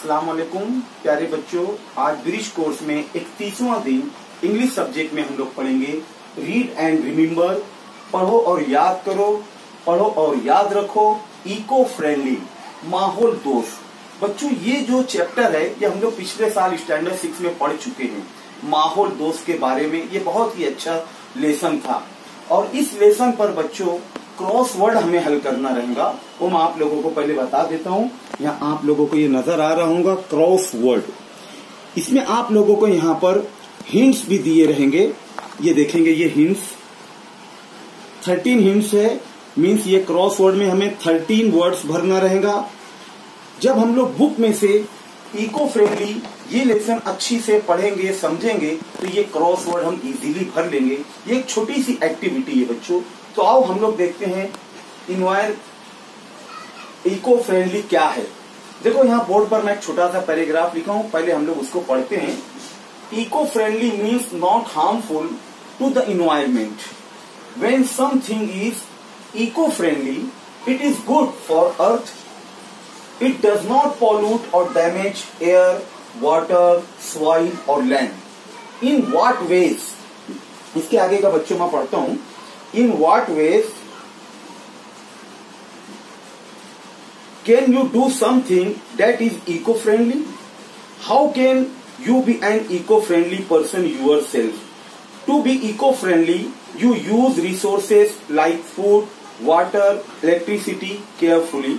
अस्सलाम वालेकुम प्यारे बच्चों। आज ब्रिज कोर्स में 31वां दिन इंग्लिश सब्जेक्ट में हम लोग पढ़ेंगे रीड एंड रिमेम्बर। पढ़ो और याद करो, पढ़ो और याद रखो, इको फ्रेंडली माहौल दोस्त। बच्चों ये जो चैप्टर है ये हम लोग पिछले साल स्टैंडर्ड 6 में पढ़ चुके हैं। माहौल दोस्त के बारे में ये बहुत ही अच्छा लेसन था और इस लेसन पर बच्चों क्रॉस वर्ड हमें हल करना रहेगा। वो मैं आप लोगों को पहले बता देता हूँ। यहाँ आप लोगों को ये नजर आ रहा होगा क्रॉस वर्ड। इसमें आप लोगों को यहाँ पर हिंट्स भी दिए रहेंगे। ये देखेंगे ये हिंट्स 13 हिंट्स है। मीन्स ये क्रॉस वर्ड में हमें 13 वर्ड्स भरना रहेगा। जब हम लोग बुक में से इको फ्रेंडली ये लेसन अच्छी से पढ़ेंगे समझेंगे तो ये क्रॉस वर्ड हम इजीली भर लेंगे। ये एक छोटी सी एक्टिविटी है बच्चों। तो आओ हम लोग देखते हैं इको फ्रेंडली क्या है। देखो यहाँ बोर्ड पर मैं एक छोटा सा पैराग्राफ लिखा हूँ, पहले हम लोग उसको पढ़ते हैं। Eco friendly means not harmful to the environment. When something is eco friendly it is good for earth. It does not pollute और डैमेज एयर, वाटर, सॉइल और लैंड। इन व्हाट वेज, इसके आगे का बच्चों मैं पढ़ता हूं। In what ways can you do something that is eco-friendly? How can you be an eco-friendly person yourself? To be eco-friendly, you use resources like food, water, electricity carefully.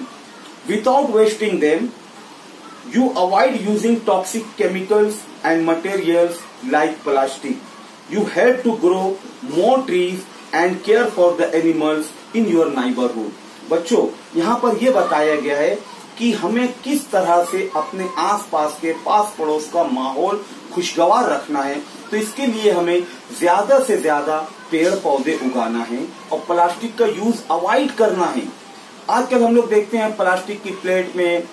Without wasting them, you avoid using toxic chemicals and materials like plastic. You help to grow more trees and care for the animals in your neighborhood. बच्चों यहाँ पर यह बताया गया है कि हमें किस तरह से अपने आसपास के पास पड़ोस का माहौल खुशगवार रखना है। तो इसके लिए हमें ज्यादा से ज्यादा पेड़ पौधे उगाना है और प्लास्टिक का यूज अवॉइड करना है। आजकल हम लोग देखते हैं प्लास्टिक की प्लेट में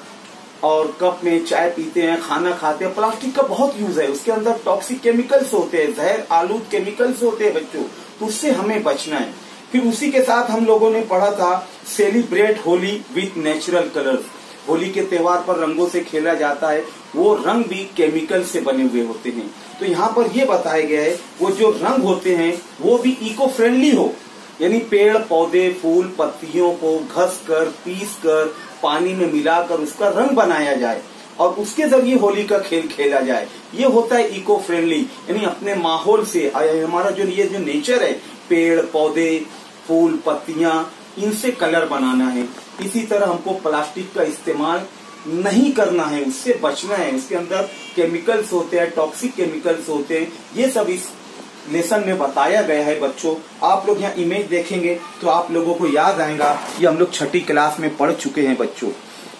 और कप में चाय पीते हैं, खाना खाते हैं, प्लास्टिक का बहुत यूज है। उसके अंदर टॉक्सिक केमिकल्स होते हैं, जहर आलूद केमिकल्स होते हैं बच्चों। तो उससे हमें बचना है। फिर उसी के साथ हम लोगों ने पढ़ा था celebrate Holi with natural colours. Holi के त्योहार पर रंगों से खेला जाता है, वो रंग भी केमिकल से बने हुए होते हैं। तो यहाँ पर ये बताया गया है वो जो रंग होते हैं वो भी इको फ्रेंडली हो, यानी पेड़ पौधे फूल पत्तियों को घस कर पीस कर पानी में मिलाकर उसका रंग बनाया जाए और उसके जरिए होली का खेल खेला जाए। ये होता है इको फ्रेंडली, यानी अपने माहौल से हमारा जो ये जो नेचर है, पेड़ पौधे फूल पत्तियां, इनसे कलर बनाना है। इसी तरह हमको प्लास्टिक का इस्तेमाल नहीं करना है, उससे बचना है। उसके अंदर केमिकल्स होते हैं, टॉक्सिक केमिकल्स होते हैं। ये सब इस लेसन में बताया गया है बच्चों। आप लोग यहाँ इमेज देखेंगे तो आप लोगों को याद आएगा कि हम लोग 6ठी क्लास में पढ़ चुके हैं बच्चों।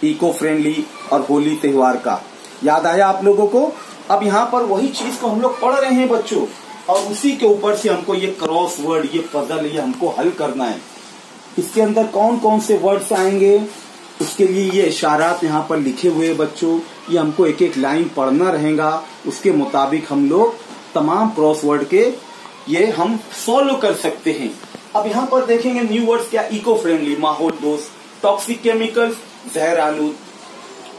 इको फ्रेंडली और होली त्योहार का याद आया आप लोगों को। अब यहाँ पर वही चीज को हम लोग पढ़ रहे हैं बच्चों और उसी के ऊपर से हमको ये क्रॉस वर्ड, ये पजल, ये हमको हल करना है। इसके अंदर कौन कौन से वर्ड्स आएंगे उसके लिए ये इशारात यहाँ पर लिखे हुए हैं बच्चों। ये हमको एक एक लाइन पढ़ना रहेगा, उसके मुताबिक हम लोग तमाम क्रॉस वर्ड के ये हम सॉल्व कर सकते हैं। अब यहाँ पर देखेंगे न्यू वर्ड्स क्या, इको फ्रेंडली माहौल दोस्त, टॉक्सिक केमिकल्स जहर आलूद,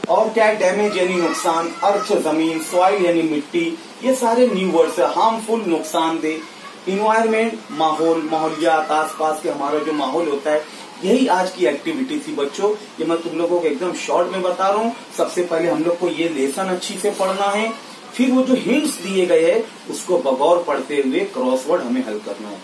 और क्या डैमेज यानी नुकसान, अर्थ जमीन, सॉइल यानी मिट्टी, ये सारे न्यू वर्ड्स है। हार्मफुल नुकसानदेह, इन्वायरमेंट माहौल, माहौलियात, आसपास के हमारा जो माहौल होता है। यही आज की एक्टिविटी थी बच्चों। ये मैं तुम लोगों को एकदम शॉर्ट में बता रहा हूँ। सबसे पहले हम लोग को ये लेसन अच्छी से पढ़ना है, फिर वो जो हिंट्स दिए गए हैं उसको बगौर पढ़ते हुए क्रॉसवर्ड हमें हल करना है।